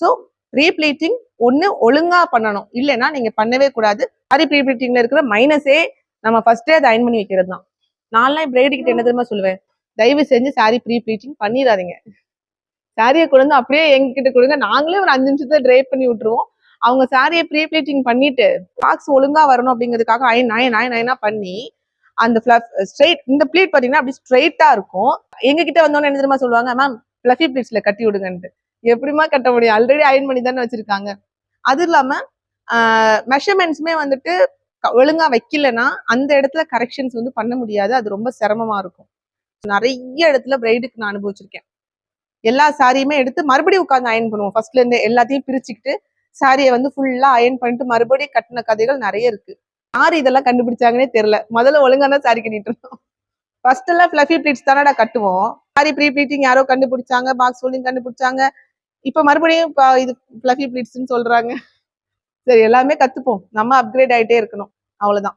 So pre-pleating ஒண்ணு ஒழுங்கா பண்ணணும், இல்லைன்னா நீங்க பண்ணவே கூடாது. சாரி ப்ரீப்ளீட்டிங்ல இருக்கிற மைனஸே நம்ம ஃபர்ஸ்டே அதை அயன் பண்ணி வைக்கிறது தான். நான்லாம் பிரைடு கிட்ட என்ன தெரியுமா சொல்லுவேன், தயவு செஞ்சு சாரி ப்ரீப்ளீட்டிங் பண்ணிடாதீங்க. சாரியை கொடுங்க, அப்படியே எங்ககிட்ட கொடுங்க, நாங்களே ஒரு 5 நிமிஷத்துல ட்ரை பண்ணி விட்டுருவோம். அவங்க சாரியை ப்ரீப்ளீட்டிங் பண்ணிட்டு பாக்ஸ் ஒழுங்கா வரணும் அப்படிங்கிறதுக்காக அயனா பண்ணி அந்த ஸ்ட்ரெயிட் இந்த ப்ளீட் பாத்தீங்கன்னா அப்படி ஸ்ட்ரெயிட்டா இருக்கும். எங்க கிட்ட வந்தோன்னு என்ன தெரியுமா சொல்லுவாங்க, மேம் ஃபிளஃபி ப்ளீட்ஸ்ல கட்டி விடுங்கன்ட்டு. எப்படிமா கட்ட முடியும், ஆல்ரெடி அயன் பண்ணி தானே வச்சிருக்காங்க. அது இல்லாம மெஷர்மெண்ட்ஸுமே வந்துட்டு ஒழுங்கா வைக்கலன்னா அந்த இடத்துல கரெக்ஷன்ஸ் வந்து பண்ண முடியாது. அது ரொம்ப சிரமமா இருக்கும். நிறைய இடத்துல பிரைடுக்கு நான் அனுபவிச்சிருக்கேன். எல்லா சாரியுமே எடுத்து மறுபடியும் உட்காந்து அயன் பண்ணுவோம். ஃபர்ஸ்ட்ல இருந்து எல்லாத்தையும் பிரிச்சுக்கிட்டு சாரியை வந்து ஃபுல்லா அயன் பண்ணிட்டு மறுபடியும் கட்டின கதைகள் நிறைய இருக்கு. யாரு இதெல்லாம் கண்டுபிடிச்சாங்கன்னே தெரியல. முதல்ல ஒழுங்கா தான் சாரி கட்டிட்டு இருந்தோம். ஃபர்ஸ்ட் எல்லாம் ஃபிளஃபி ப்ளீட்ஸ் தானடா கட்டுவோம். சாரி ப்ரீ ப்ளீட்டிங் யாரோ கண்டுபிடிச்சாங்க, பாக்ஸ் ஃபோல்டிங் கண்டுபிடிச்சாங்க. இப்ப மறுபடியும் இது ஃபிளஃபி ப்ளீட்ஸ்ன்னு சொல்றாங்க. சரி, எல்லாமே கத்துப்போம். நம்ம அப்கிரேட் ஆயிட்டே இருக்கணும், அவ்வளவுதான்.